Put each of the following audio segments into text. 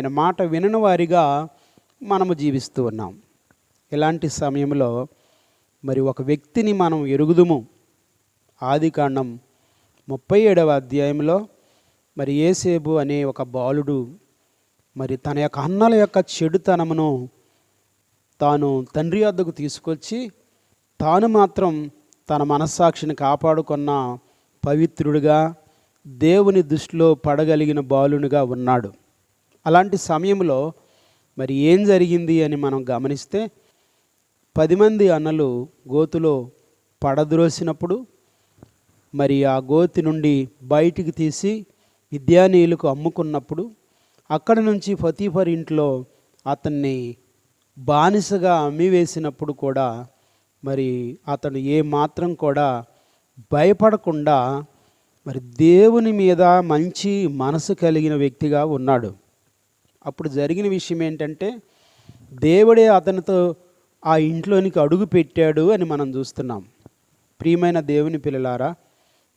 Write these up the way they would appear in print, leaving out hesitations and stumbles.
ఆయన మాట వినని వారిగా మనము జీవిస్తూ ఉన్నాం. ఇలాంటి సమయంలో మరి ఒక వ్యక్తిని మనం ఎరుగుదుము. ఆదికాండం 37వ అధ్యాయంలో మరి యోసేపు అనే ఒక బాలుడు మరి తన యొక్క అన్నల యొక్క చెడుతనమును తాను తండ్రి వద్దకు తీసుకొచ్చి తాను మాత్రం తన మనస్సాక్షిని కాపాడుకున్న పవిత్రుడిగా దేవుని దృష్టిలో పడగలిగిన బాలునిగా ఉన్నాడు. అలాంటి సమయంలో మరి ఏం జరిగింది అని మనం గమనిస్తే 10 మంది అన్నలు గోతులో పడద్రోసినప్పుడు మరి ఆ గోతి నుండి బయటికి తీసి మిద్యానీయులకు అమ్ముకున్నప్పుడు అక్కడి నుంచి పొతీఫర్ ఇంట్లో అతన్ని బానిసగా అమ్మివేసినప్పుడు కూడా మరి అతను ఏ మాత్రం కూడా భయపడకుండా మరి దేవుని మీద మంచి మనసు కలిగిన వ్యక్తిగా ఉన్నాడు. అప్పుడు జరిగిన విషయం ఏంటంటే దేవుడే అతనితో ఆ ఇంట్లోనికి అడుగు పెట్టాడు అని మనం చూస్తున్నాం. ప్రియమైన దేవుని పిల్లలారా,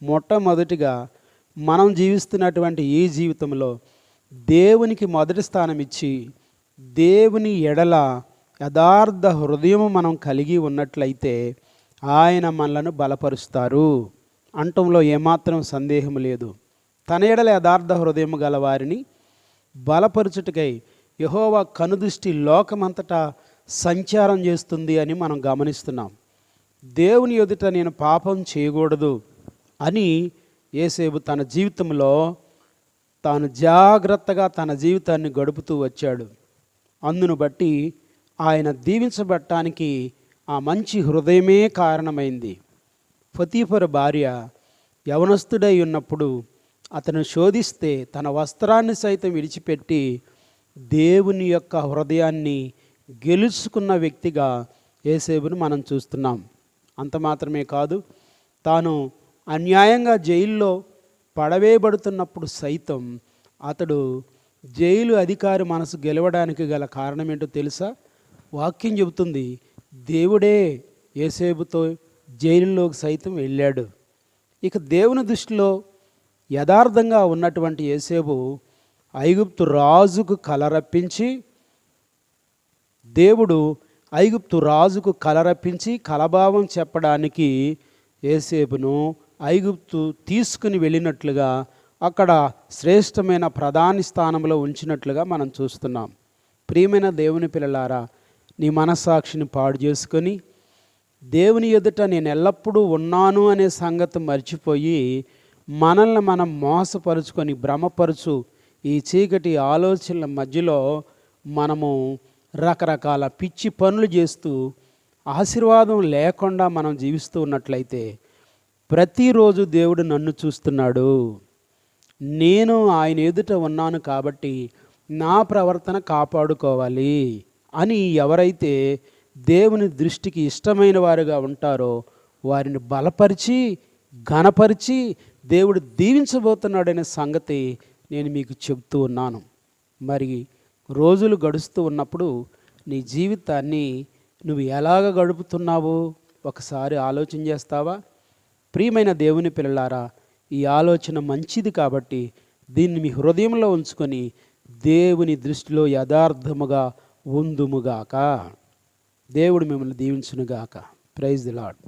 మొట్టమొదటిగా మనం జీవిస్తున్నటువంటి ఈ జీవితంలో దేవునికి మొదటి స్థానం ఇచ్చి దేవుని ఎడల యథార్థ హృదయం మనం కలిగి ఉన్నట్లయితే ఆయన మనలను బలపరుస్తారు అంటంలో ఏమాత్రం సందేహం లేదు. తన ఎడల యథార్థ హృదయం గల వారిని బలపరుచుటకై యెహోవా కనుదృష్టి లోకమంతటా సంచారం చేస్తుంది అని మనం గమనిస్తున్నాం. దేవుని ఎదుట నేను పాపం చేయకూడదు అని యోసేపు తన జీవితంలో తాను జాగ్రత్తగా తన జీవితాన్ని గడుపుతూ వచ్చాడు. అందును బట్టి ఆయన దీవించబడటానికి ఆ మంచి హృదయమే కారణమైంది. పొతీఫరు భార్య యవనస్తుడై ఉన్నప్పుడు అతను శోధిస్తే తన వస్త్రాన్ని సైతం విడిచిపెట్టి దేవుని యొక్క హృదయాన్ని గెలుచుకున్న వ్యక్తిగా యోసేపును మనం చూస్తున్నాం. అంత మాత్రమే కాదు, తాను అన్యాయంగా జైల్లో పడవేయబడుతున్నప్పుడు సైతం అతడు జైలు అధికారి మనసు గెలవడానికి గల కారణం ఏంటో తెలుసా? వాక్యం చెబుతుంది, దేవుడే యోసేపుతో జైలులోకి సైతం వెళ్ళాడు. ఇక దేవుని దృష్టిలో యథార్థంగా ఉన్నటువంటి యోసేపు ఐగుప్తు రాజుకు కలరప్పించి దేవుడు ఐగుప్తు రాజుకు కలరప్పించి కలభావం చెప్పడానికి యోసేపును ఐగుప్తు తీసుకుని వెళ్ళినట్లుగా అక్కడ శ్రేష్టమైన ప్రధాని స్థానంలో ఉంచినట్లుగా మనం చూస్తున్నాం. ప్రియమైన దేవుని పిల్లలారా, నీ మనస్సాక్షిని పాడు చేసుకొని దేవుని ఎదుట నేను ఎల్లప్పుడూ ఉన్నాను అనే సంగతి మర్చిపోయి మనల్ని మనం మోసపరుచుకొని భ్రమపరుచు ఈ చీకటి ఆలోచనల మధ్యలో మనము రకరకాల పిచ్చి పనులు చేస్తూ ఆశీర్వాదం లేకుండా మనం జీవిస్తూ ఉన్నట్లయితే ప్రతిరోజు దేవుడు నన్ను చూస్తున్నాడు, నేను ఆయన ఎదుట ఉన్నాను కాబట్టి నా ప్రవర్తన కాపాడుకోవాలి అని ఎవరైతే దేవుని దృష్టికి ఇష్టమైన వారుగా ఉంటారో వారిని బలపరిచి ఘనపరిచి దేవుడు దీవించబోతున్నాడనే సంగతి నేను మీకు చెబుతూ ఉన్నాను. మరి రోజులు గడుస్తూ ఉన్నప్పుడు నీ జీవితాన్ని నువ్వు ఎలాగ గడుపుతున్నావు ఒకసారి ఆలోచన చేస్తావా? ప్రియమైన దేవుని పిల్లలారా, ఈ ఆలోచన మంచిది కాబట్టి దీన్ని మీ హృదయంలో ఉంచుకొని దేవుని దృష్టిలో యథార్థముగా ఉందుముగాక. దేవుడు మిమ్మల్ని దీవించునుగాక. Praise the lord.